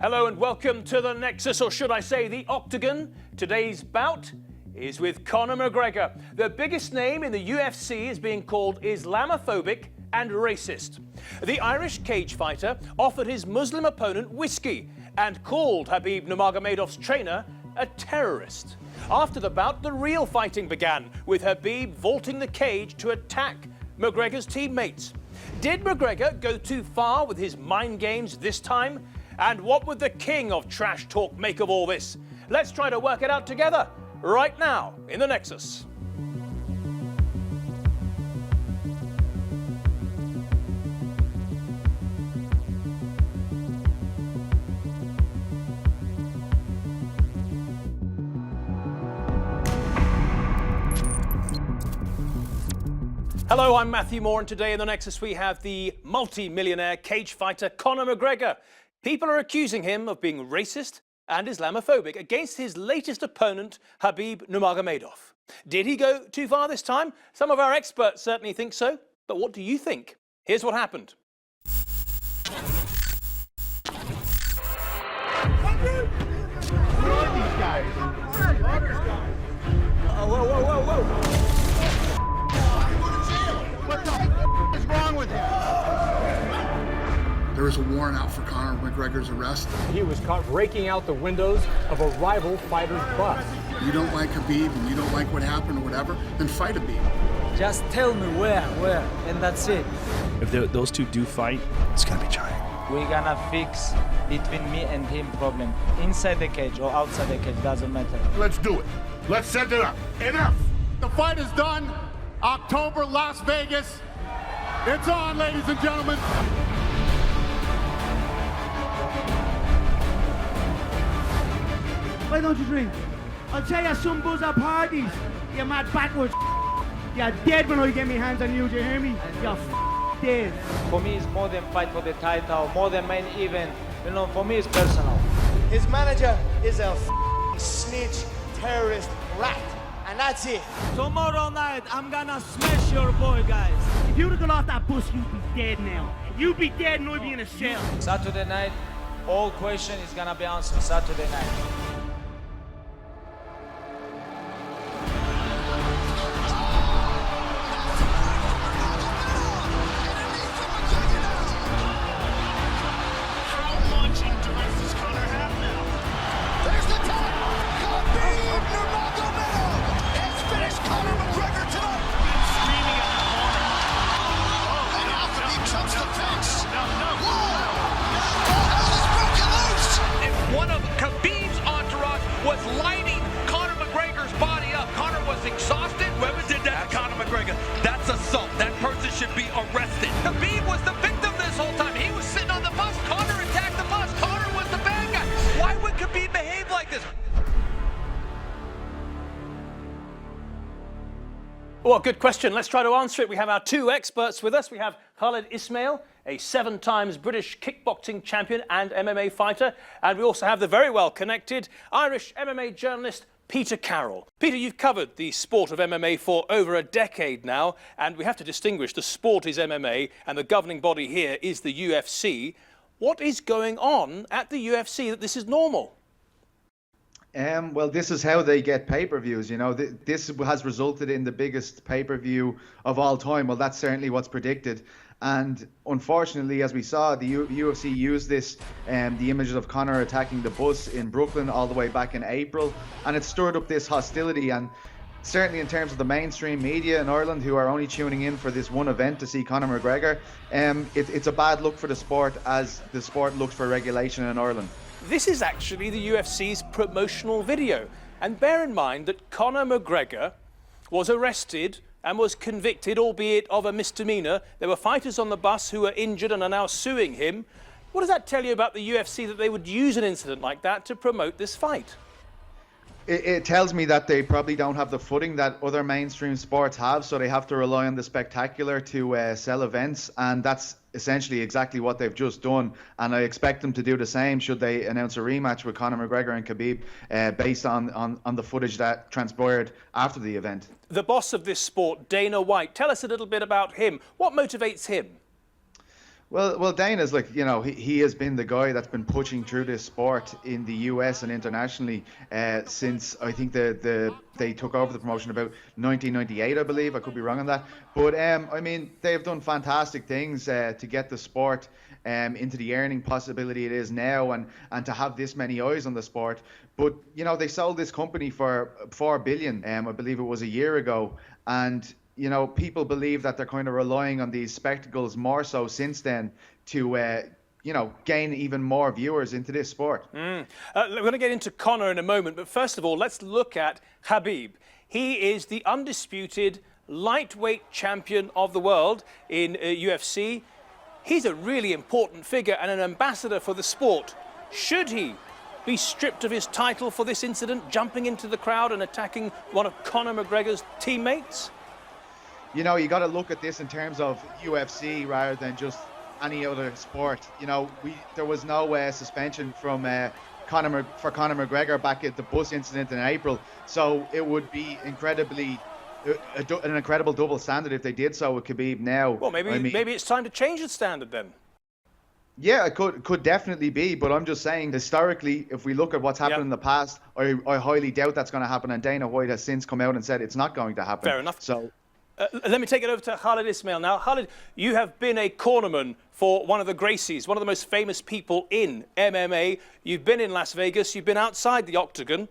Hello and welcome to the Nexus, or should I say the Octagon. Today's bout is with Conor McGregor. The biggest name in the UFC is being called Islamophobic and racist. The Irish cage fighter offered his Muslim opponent whiskey and called Khabib Nurmagomedov's trainer a terrorist. After the bout, the real fighting began, with Khabib vaulting the cage to attack McGregor's teammates. Did McGregor go too far with his mind games this time? And what would the king of trash talk make of all this? Let's try to work it out together, right now, in the Nexus. Hello, I'm Matthew Moore, and today in the Nexus we have the multi-millionaire cage fighter Conor McGregor. People are accusing him of being racist and Islamophobic against his latest opponent, Khabib Nurmagomedov. Did he go too far this time? Some of our experts certainly think so, but what do you think? Here's what happened. Who are these guys? Whoa, whoa, whoa, whoa. What the f is wrong with him? There was a warrant out for Conor McGregor's arrest. He was caught breaking out the windows of a rival fighter's bus. You don't like Khabib and you don't like what happened or whatever, then fight Khabib. Just tell me where, and that's it. If those two do fight, it's gonna be giant. We're gonna fix between me and him problem. Inside the cage or outside the cage, doesn't matter. Let's do it. Let's set it up. Enough. The fight is done. October, Las Vegas. It's on, ladies and gentlemen. Why don't you drink? I'll tell you some buzz at parties. You're mad backwards. You're dead when I get my hands on you, do you hear me? You're dead. For me, it's more than fight for the title, more than main event. You know, for me, it's personal. His manager is a snitch, terrorist, rat. And that's it. Tomorrow night, I'm gonna smash your boy, guys. If you'd have got off that bus, you'd be dead now. You'd be dead and I'd be in a cell. Saturday night, all question is gonna be answered Saturday night. was lighting Conor McGregor's body up. Conor was exhausted. Whoever did that to Conor McGregor, that's assault. That person should be arrested. Khabib was the victim this whole time. He was sitting on the bus. Conor attacked the bus. Conor was the bad guy. Why would Khabib behave like this? Well, good question. Let's try to answer it. We have our two experts with us. We have Khalid Ismail, a 7-time British kickboxing champion and MMA fighter. And we also have the very well-connected Irish MMA journalist, Peter Carroll. Peter, you've covered the sport of MMA for over a decade now, and we have to distinguish the sport is MMA and the governing body here is the UFC. What is going on at the UFC that this is normal? Well, this is how they get pay-per-views. You know, this has resulted in the biggest pay-per-view of all time. Well, that's certainly what's predicted. And unfortunately, as we saw, the UFC used this, the images of Conor attacking the bus in Brooklyn all the way back in April, and it stirred up this hostility. And certainly in terms of the mainstream media in Ireland, who are only tuning in for this one event to see Conor McGregor, it's a bad look for the sport, as the sport looks for regulation in Ireland. This is actually the UFC's promotional video. And bear in mind that Conor McGregor was arrested and was convicted, albeit of a misdemeanor. There were fighters on the bus who were injured and are now suing him. What does that tell you about the UFC, that they would use an incident like that to promote this fight? It tells me that they probably don't have the footing that other mainstream sports have, so they have to rely on the spectacular to sell events, and that's essentially exactly what they've just done. And I expect them to do the same should they announce a rematch with Conor McGregor and Khabib based on the footage that transpired after the event. The boss of this sport, Dana White, tell us a little bit about him. What motivates him? Well, Dana's like, you know, he has been the guy that's been pushing through this sport in the US and internationally since I think they took over the promotion about 1998, I believe. I could be wrong on that. But, I mean, they've done fantastic things to get the sport into the earning possibility it is now and to have this many eyes on the sport. But, you know, they sold this company for $4 billion, I believe it was a year ago. And you know, people believe that they're kind of relying on these spectacles more so since then to, you know, gain even more viewers into this sport. We're going to get into Conor in a moment, but first of all, let's look at Khabib. He is the undisputed lightweight champion of the world in UFC. He's a really important figure and an ambassador for the sport. Should he be stripped of his title for this incident, jumping into the crowd and attacking one of Conor McGregor's teammates? You know, you got to look at this in terms of UFC rather than just any other sport. You know, there was no suspension from Conor McGregor back at the bus incident in April, so it would be an incredible double standard if they did so with Khabib now. Well, maybe it's time to change the standard then. Yeah, it could definitely be, but I'm just saying historically, if we look at what's happened in the past, I highly doubt that's going to happen, and Dana White has since come out and said it's not going to happen. Fair enough. So. Let me take it over to Khalid Ismail now. Khalid, you have been a cornerman for one of the Gracies, one of the most famous people in MMA. You've been in Las Vegas, you've been outside the octagon.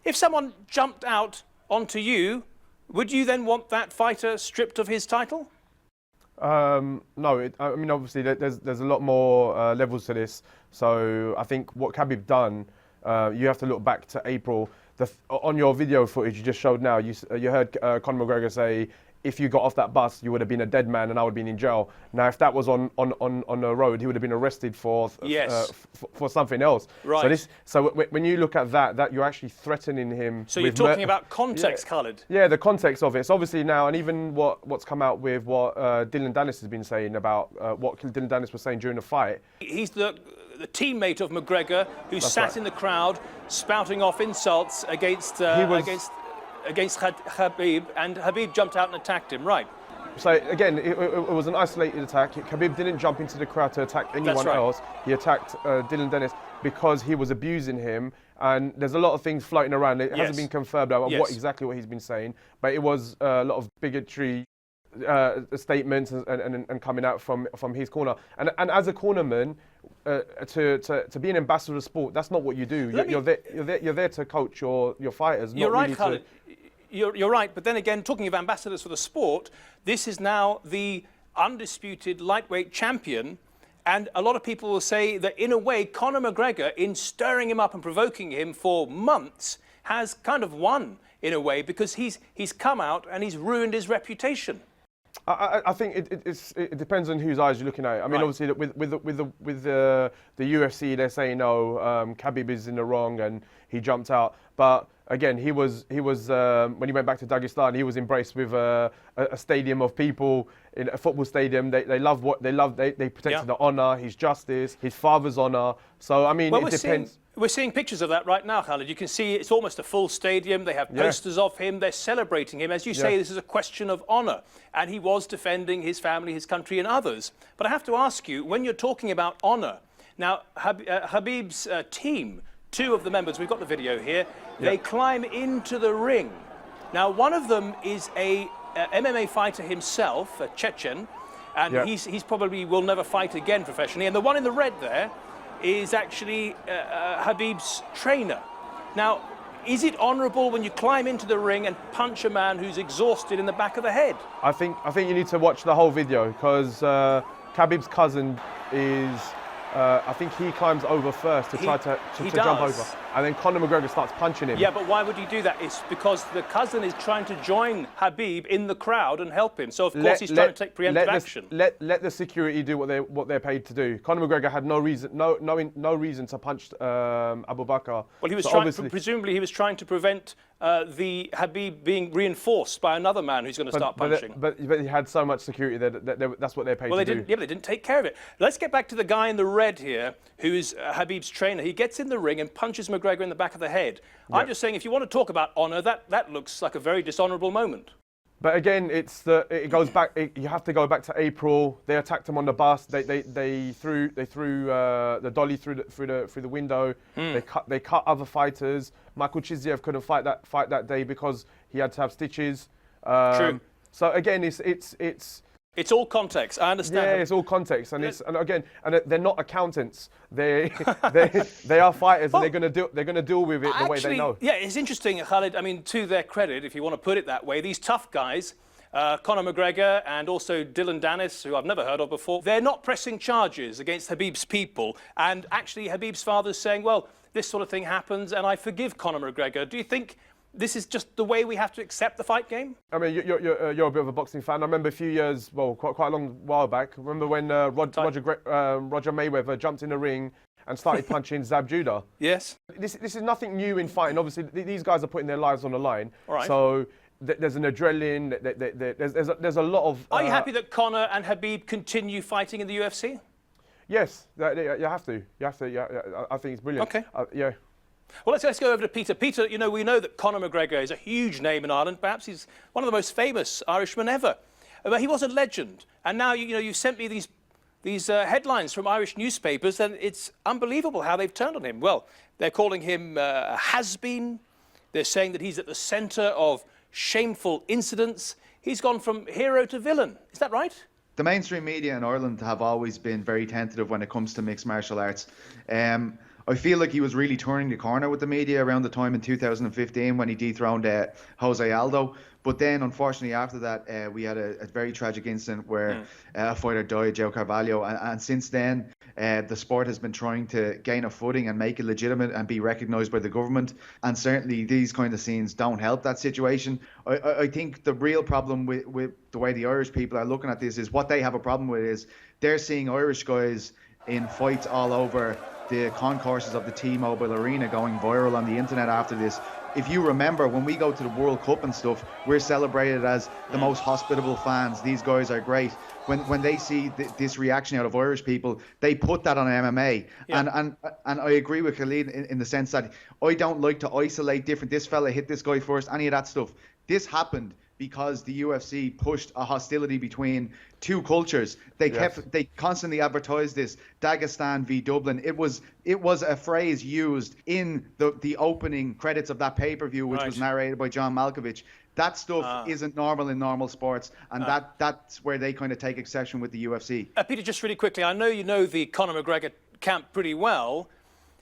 If someone jumped out onto you, would you then want that fighter stripped of his title? No, I mean, obviously there's a lot more levels to this. So I think what Khabib done, you have to look back to April. On your video footage you just showed now, you heard Conor McGregor say, if you got off that bus, you would have been a dead man and I would have been in jail. Now, if that was on the road, he would have been arrested for something else. Right. So when you look at that you're actually threatening him. So you're talking about context, Khalid. Yeah, the context of it. It's obviously now, and even what's come out with what Dylan Dennis has been saying about what Dylan Dennis was saying during the fight. He's the teammate of McGregor who sat in the crowd spouting off insults against Khabib, and Khabib jumped out and attacked him, right? So again, it was an isolated attack. Khabib didn't jump into the crowd to attack anyone else. He attacked Dylan Dennis because he was abusing him. And there's a lot of things floating around. It hasn't been confirmed about exactly what he's been saying, but it was a lot of bigotry statements and coming out from his corner. And as a cornerman, to be an ambassador of sport, that's not what you do. You're there to coach your fighters. You're not right, really Khalid. You're right, but then again, talking of ambassadors for the sport, this is now the undisputed lightweight champion, and a lot of people will say that in a way, Conor McGregor, in stirring him up and provoking him for months, has kind of won in a way because he's come out and he's ruined his reputation. I think it depends on whose eyes you're looking at. I mean, obviously, with the UFC, they're saying, no, Khabib is in the wrong and he jumped out. But again, he was when he went back to Dagestan, he was embraced with a stadium of people in a football stadium. They protected the honour, his justice, his father's honour. So I mean, it depends. We're seeing pictures of that right now, Khalid. You can see it's almost a full stadium. They have posters of him. They're celebrating him. As you say, this is a question of honour. And he was defending his family, his country, and others. But I have to ask you, when you're talking about honour, now Khabib's team, two of the members, we've got the video here, they climb into the ring. Now, one of them is a MMA fighter himself, a Chechen, and he's probably will never fight again professionally. And the one in the red there is actually Khabib's trainer. Now, is it honourable when you climb into the ring and punch a man who's exhausted in the back of the head? I think you need to watch the whole video because Khabib's cousin is. I think he climbs over first to try to jump over. And then Conor McGregor starts punching him. Yeah, but why would he do that? It's because the cousin is trying to join Khabib in the crowd and help him. So, of course, he's trying to take preemptive action. Let the security do what they're paid to do. Conor McGregor had no reason to punch Abu Bakr. Well, he was presumably he was trying to prevent the Khabib being reinforced by another man who's going to start punching. But he had so much security that that's what they're paid to do. Yeah, but they didn't take care of it. Let's get back to the guy in the red here, who is Khabib's trainer. He gets in the ring and punches McGregor in the back of the head. I'm just saying, if you want to talk about honour, that looks like a very dishonourable moment. But again, it goes back. You have to go back to April. They attacked him on the bus. They threw the dolly through the window. They cut other fighters. Michael Chidziev couldn't fight that day because he had to have stitches. True. So again, it's all context. I understand. Yeah, it's all context, and they're not accountants. They are fighters, and they're gonna deal with it the way they know. Yeah, it's interesting, Khalid. I mean, to their credit, if you want to put it that way, these tough guys, Conor McGregor and also Dylan Dennis, who I've never heard of before, they're not pressing charges against Khabib's people. And actually, Khabib's father's saying, well, this sort of thing happens, and I forgive Conor McGregor. Do you think this is just the way we have to accept the fight game? I mean, you're a bit of a boxing fan. I remember a few years, well, quite a long while back. Remember when Roger Mayweather jumped in the ring and started punching Zab Judah? Yes. This is nothing new in fighting. Obviously, these guys are putting their lives on the line. All right. So there's an adrenaline. There's a lot of. Are you happy that Conor and Khabib continue fighting in the UFC? Yes, you have to. You have to. Yeah, I think it's brilliant. Okay. Yeah. Well, let's go over to Peter. Peter, you know, we know that Conor McGregor is a huge name in Ireland. Perhaps he's one of the most famous Irishmen ever. But he was a legend. And now, you've sent me these headlines from Irish newspapers, and it's unbelievable how they've turned on him. Well, they're calling him a has-been. They're saying that he's at the centre of shameful incidents. He's gone from hero to villain. Is that right? The mainstream media in Ireland have always been very tentative when it comes to mixed martial arts. I feel like he was really turning the corner with the media around the time in 2015 when he dethroned Jose Aldo. But then, unfortunately, after that, we had a very tragic incident where a fighter died, Joe Carvalho. And since then, the sport has been trying to gain a footing and make it legitimate and be recognised by the government. And certainly these kind of scenes don't help that situation. I think the real problem with the way the Irish people are looking at this is what they have a problem with is they're seeing Irish guys in fights all over the concourses of the T-Mobile Arena going viral on the internet after this. If you remember, when we go to the World Cup and stuff, we're celebrated as the most hospitable fans. These guys are great. When they see this reaction out of Irish people, they put that on MMA. Yeah. And I agree with Khalid in the sense that I don't like to isolate different, this fella hit this guy first, any of that stuff. This happened because the UFC pushed a hostility between two cultures. They constantly advertised this Dagestan v Dublin. It was a phrase used in the opening credits of that pay-per-view, which was narrated by John Malkovich. That stuff isn't normal in normal sports, and that's where they kind of take exception with the UFC. Peter, just really quickly, I know you know the Conor McGregor camp pretty well.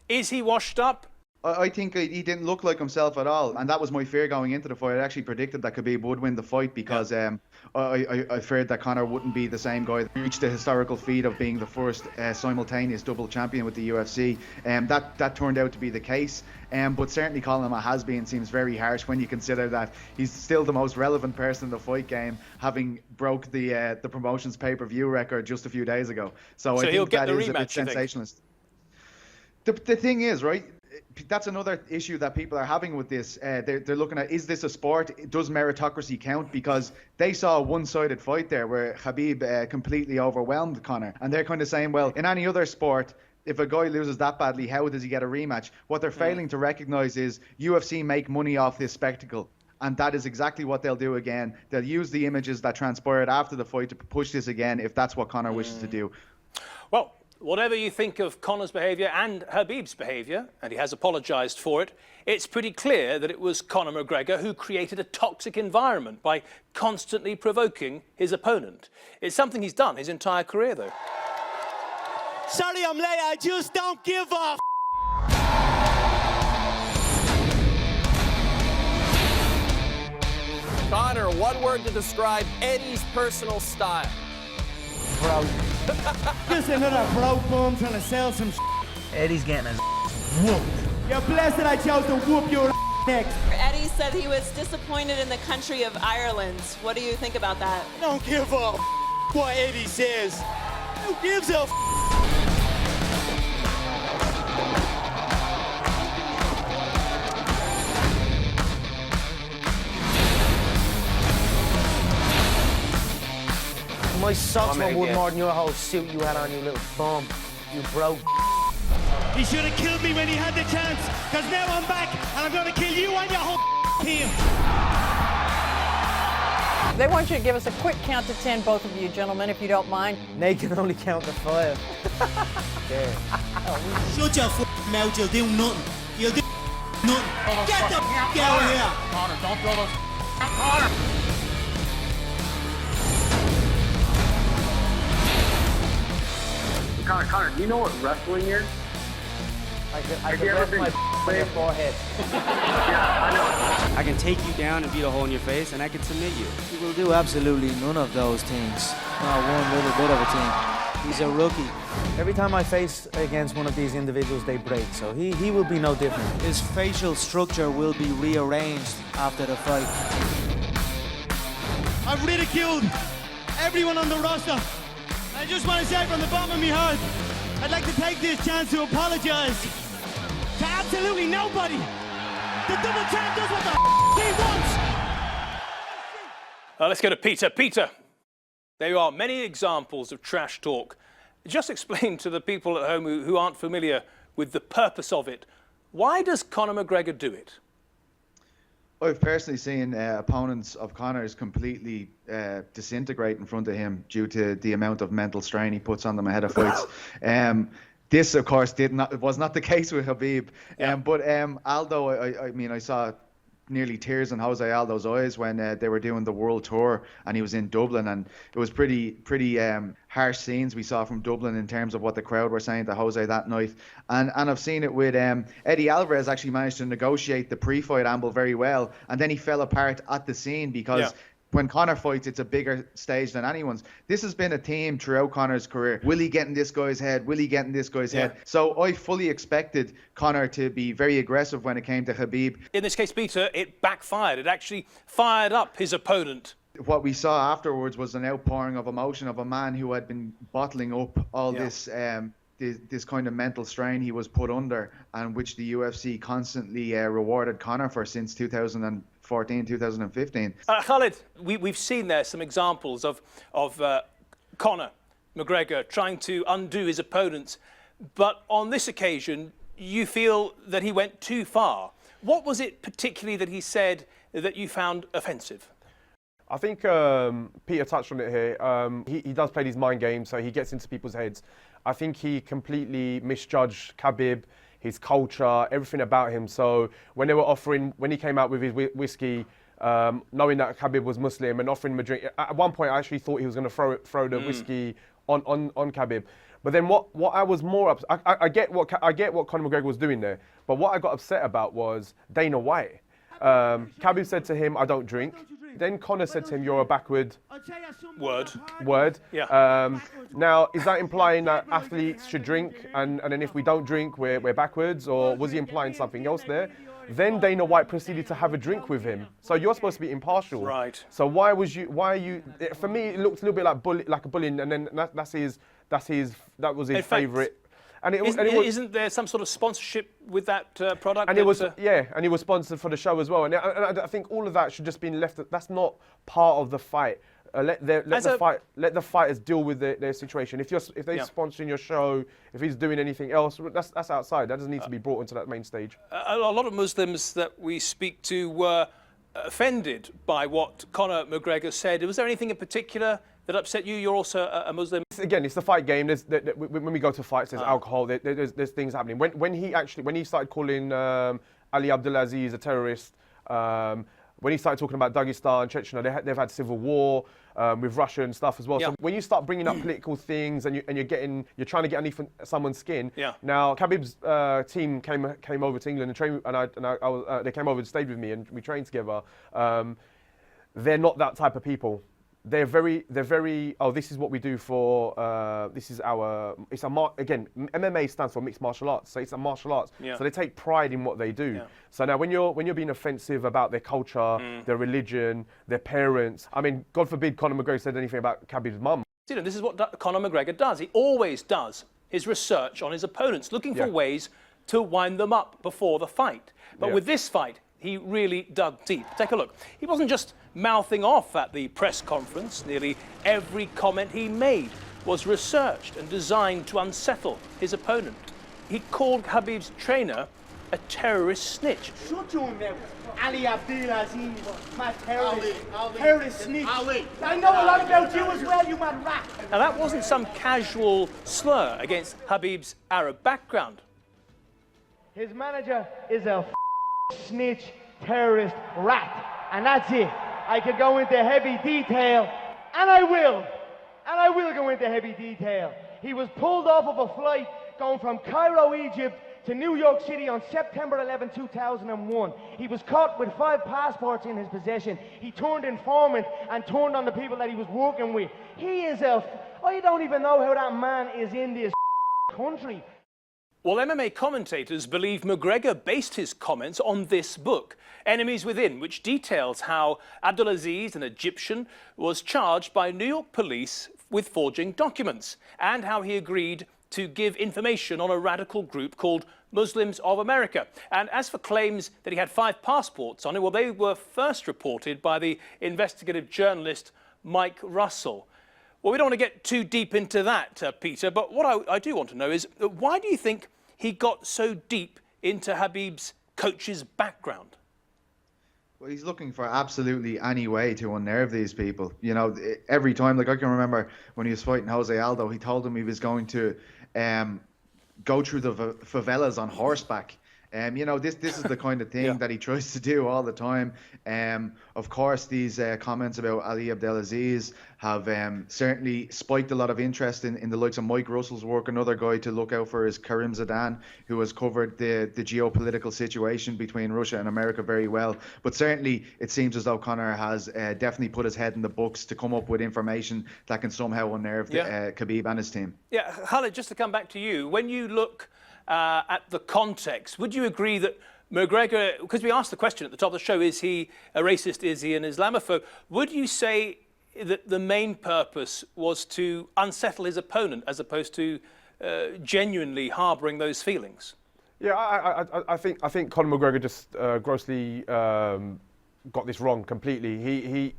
Is he washed up? I think he didn't look like himself at all, and that was my fear going into the fight. I actually predicted that Khabib would win the fight because I feared that Conor wouldn't be the same guy that reached the historical feat of being the first simultaneous double champion with the UFC. That turned out to be the case, but certainly calling him a has-been seems very harsh when you consider that he's still the most relevant person in the fight game, having broke the promotion's pay-per-view record just a few days ago. So I think that is a bit sensationalist. The thing is, right, that's another issue that people are having with this. They're looking at, is this a sport? Does meritocracy count? Because they saw a one-sided fight there where Khabib completely overwhelmed Conor. And they're kind of saying, well, in any other sport, if a guy loses that badly, how does he get a rematch? What they're failing to recognise is UFC make money off this spectacle. And that is exactly what they'll do again. They'll use the images that transpired after the fight to push this again if that's what Conor wishes to do. Well, whatever you think of Conor's behaviour and Khabib's behaviour, and he has apologised for it, it's pretty clear that it was Conor McGregor who created a toxic environment by constantly provoking his opponent. It's something he's done his entire career, though. Sorry I'm late, I just don't give a Conor, one word to describe Eddie's personal style. Bro. Just another bro bum trying to sell some Eddie's getting his whooped. You're blessed that I chose to whoop your next. Eddie said he was disappointed in the country of Ireland. What do you think about that? I don't give a what Eddie says. Who gives a My socks were worth more than your whole suit you had on, you little bum. You broke. He should have killed me when he had the chance, because now I'm back and I'm going to kill you and your whole team. They want you to give us a quick count to 10, both of you gentlemen, if you don't mind. Nate can only count to 5. There. Shut your mouth, you'll do nothing. You'll do nothing. Get the out of here. Conor, don't throw those. Conor! Conor, do you know what wrestling is? I can rest my on your forehead. Yeah, I know. I can take you down and beat a hole in your face, and I can submit you. He will do absolutely none of those things. Not one little bit of a thing. He's a rookie. Every time I face against one of these individuals, they break. So he will be no different. His facial structure will be rearranged after the fight. I've ridiculed everyone on the roster. I just want to say from the bottom of my heart, I'd like to take this chance to apologize to absolutely nobody. The double champ does what the he wants. Let's go to Peter. Peter, there are many examples of trash talk. Just explain to the people at home who aren't familiar with the purpose of it. Why does Conor McGregor do it? I've personally seen opponents of Conor's completely disintegrate in front of him due to the amount of mental strain he puts on them ahead of fights. This, of course, was not the case with Khabib. But Aldo, I mean, I saw nearly tears in Jose Aldo's eyes when they were doing the world tour and he was in Dublin, and it was pretty harsh scenes we saw from Dublin in terms of what the crowd were saying to Jose that night. And I've seen it with Eddie Alvarez actually managed to negotiate the pre-fight amble very well, and then he fell apart at the scene because when Conor fights, it's a bigger stage than anyone's. This has been a theme throughout Conor's career. Will he get in this guy's head? Will he get in this guy's head? So I fully expected Conor to be very aggressive when it came to Khabib. In this case, Peter, it backfired. It actually fired up his opponent. What we saw afterwards was an outpouring of emotion of a man who had been bottling up all this kind of mental strain he was put under, and which the UFC constantly rewarded Conor for since 2014, 2015. Khalid, we've seen there some examples of Conor McGregor trying to undo his opponents, but on this occasion, you feel that he went too far. What was it particularly that he said that you found offensive? I think Peter touched on it here. He does play these mind games, so he gets into people's heads. I think he completely misjudged Khabib, his culture, everything about him. So when they were when he came out with his whiskey, knowing that Khabib was Muslim and offering him a drink, at one point I actually thought he was going to throw the whiskey on Khabib. But then what I was more upset, I get what Conor McGregor was doing there, but what I got upset about was Dana White. Khabib said to him, "I don't drink." Then Conor said to him, "You're a backward word." Yeah. Now, is that implying that athletes should drink, and then if we don't drink, we're backwards, or was he implying something else there? Then Dana White proceeded to have a drink with him. So you're supposed to be impartial. Right. So why are you? For me, it looked a little bit like a bullying, and then that was his favourite. And isn't there some sort of sponsorship with that product? And and he was sponsored for the show as well. And I think all of that should just be left. That's not part of the fight. Let the fighters deal with their situation. If they're sponsoring your show, if he's doing anything else, that's outside. That doesn't need to be brought into that main stage. A lot of Muslims that we speak to were offended by what Conor McGregor said. Was there anything in particular that upset you? You're also a Muslim. Again, it's the fight game. When we go to fights, there's alcohol. There's things happening. When he started calling Ali Abdulaziz a terrorist, when he started talking about Dagestan, Chechnya, they've had civil war with Russia and stuff as well. Yeah. So when you start bringing up political things and you're trying to get underneath someone's skin. Yeah. Now Khabib's team came over to England and trained, and they came over and stayed with me and we trained together. They're not that type of people. They're very, oh, this is what we do for, again, MMA stands for mixed martial arts, so it's a martial arts. Yeah. So they take pride in what they do. Yeah. So now when you're being offensive about their culture, their religion, their parents, I mean, God forbid Conor McGregor said anything about Khabib's mum. You know, this is what Conor McGregor does. He always does his research on his opponents, looking for ways to wind them up before the fight. But with this fight, he really dug deep. Take a look. He wasn't just mouthing off at the press conference. Nearly every comment he made was researched and designed to unsettle his opponent. He called Khabib's trainer a terrorist snitch. Shut your mouth. Ali Abdelaziz, my terrorist. Terrorist snitch. I know a lot about you as well, you mad rat. Now that wasn't some casual slur against Khabib's Arab background. His manager is a snitch, terrorist rat. And that's it. I could go into heavy detail, and I will. And I will go into heavy detail. He was pulled off of a flight going from Cairo, Egypt to New York City on September 11, 2001. He was caught with 5 passports in his possession. He turned informant and turned on the people that he was working with. He is I don't even know how that man is in this country. Well, MMA commentators believe McGregor based his comments on this book, Enemies Within, which details how Abdelaziz, an Egyptian, was charged by New York police with forging documents, and how he agreed to give information on a radical group called Muslims of America. And as for claims that he had 5 passports on him, well, they were first reported by the investigative journalist Mike Russell. Well, we don't want to get too deep into that, Peter, but what I do want to know is, why do you think he got so deep into Khabib's coach's background? Well, he's looking for absolutely any way to unnerve these people. You know, every time, like I can remember when he was fighting Jose Aldo, he told him he was going to go through the favelas on horseback. You know, this is the kind of thing that he tries to do all the time. Of course, these comments about Ali Abdelaziz have certainly spiked a lot of interest in the likes of Mike Russell's work. Another guy to look out for is Karim Zidan, who has covered the geopolitical situation between Russia and America very well. But certainly, it seems as though Conor has definitely put his head in the books to come up with information that can somehow unnerve Khabib and his team. Yeah, Khalid, just to come back to you, when you look at the context, would you agree that McGregor, because we asked the question at the top of the show, is he a racist, is he an Islamophobe? Would you say that the main purpose was to unsettle his opponent as opposed to genuinely harbouring those feelings? Yeah, I think Conor McGregor just grossly got this wrong completely. He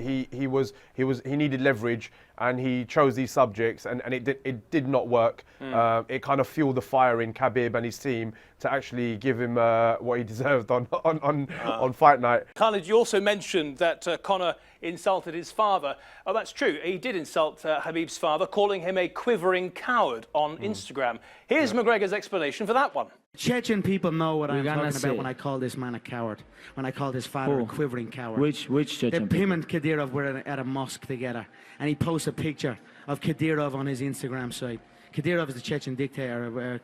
needed leverage, and he chose these subjects, and it did not work. It kind of fueled the fire in Khabib and his team to actually give him what he deserved on fight night. Khalid, you also mentioned that Conor insulted his father. Oh, that's true. He did insult Khabib's father, calling him a quivering coward on Instagram. Here's McGregor's explanation for that one. Chechen people know what I'm talking about when I call this man a coward, when I called his father a quivering coward. Which Chechen? Him and Kadyrov were at a mosque together, and he posted a picture of Kadyrov on his Instagram site. Kadyrov is the Chechen dictator,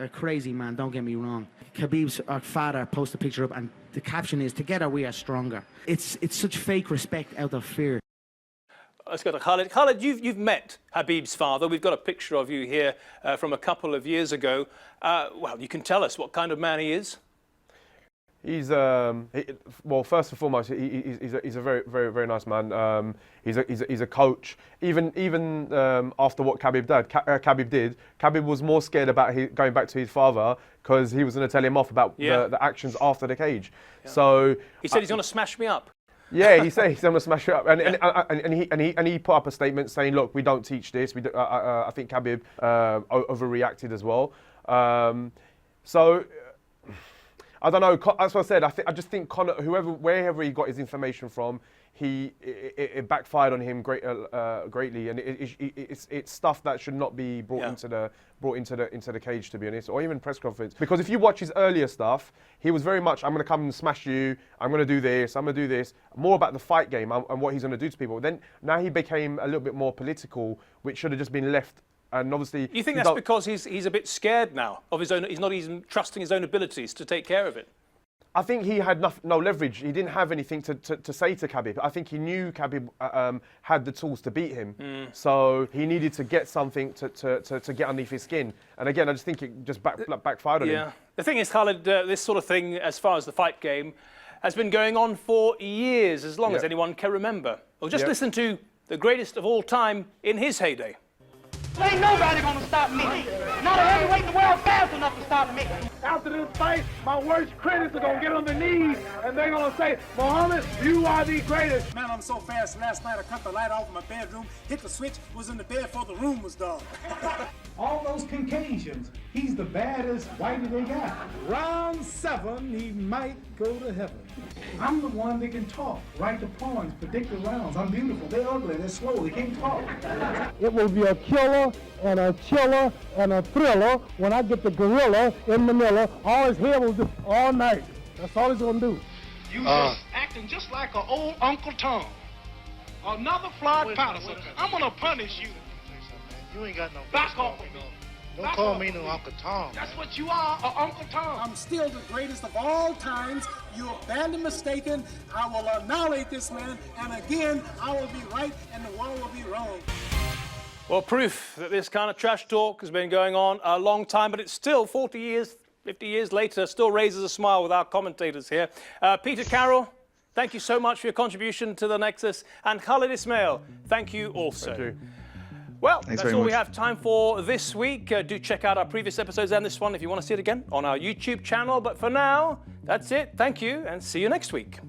a crazy man, don't get me wrong. Khabib's father posted a picture up, and the caption is, "Together we are stronger." It's such fake respect out of fear. Let's go to Khalid. Khalid, you've met Khabib's father. We've got a picture of you here from a couple of years ago. Well, you can tell us what kind of man he is. He's well, first and foremost, he's a very, very, very nice man. He's a coach. Even after what Khabib did, Khabib was more scared about going back to his father because he was going to tell him off about the actions after the cage. Yeah. So he said he's going to smash me up. Yeah, he said he's going to smash it up, and he put up a statement saying, "Look, we don't teach this." I think Khabib overreacted as well. So I don't know. As I said, I just think Conor, wherever he got his information from, it backfired on him greatly, and it's stuff that should not be brought into the cage, to be honest, or even press conference. Because if you watch his earlier stuff, he was very much, "I'm going to come and smash you. I'm going to do this. I'm going to do this." More about the fight game and what he's going to do to people. Then now he became a little bit more political, which should have just been left. And obviously, you think that's because he's a bit scared now of his own? He's not even trusting his own abilities to take care of it. I think he had no leverage. He didn't have anything to say to Khabib. I think he knew Khabib had the tools to beat him. So he needed to get something to get underneath his skin. And again, I just think it just backfired on him. The thing is, Khalid, this sort of thing, as far as the fight game, has been going on for years, as long as anyone can remember. Well, just listen to the greatest of all time in his heyday. Ain't nobody gonna stop me. Not a heavyweight in the world fast enough to stop me. After this fight, my worst critics are gonna get on their knees and they're gonna say, "Muhammad, you are the greatest." Man, I'm so fast. Last night I cut the light off in my bedroom, hit the switch, was in the bed before the room was done. all those Caucasians, he's the baddest whitey they got. Round 7, he might go to heaven. I'm the one that can talk, write the poems, predict the rounds. I'm beautiful, they're ugly, they're slow, they can't talk. It will be a killer and a chiller and a thriller when I get the gorilla in Manila. All his hair will do all night. That's all he's gonna do. You just acting just like an old Uncle Tom. Another Floyd Patterson. I'm gonna punish you. You ain't got no back off of me. Don't call me no Uncle Tom. That's what you are, Uncle Tom. I'm still the greatest of all times. You are badly mistaken. I will annihilate this man, and again, I will be right and the world will be wrong. Well, proof that this kind of trash talk has been going on a long time, but it's still 40 years, 50 years later, still raises a smile with our commentators here. Peter Carroll, thank you so much for your contribution to the Nexus. And Khalid Ismail, thank you also. Thank you. Well, that's all we have time for this week. Do check out our previous episodes and this one if you want to see it again on our YouTube channel. But for now, that's it. Thank you and see you next week.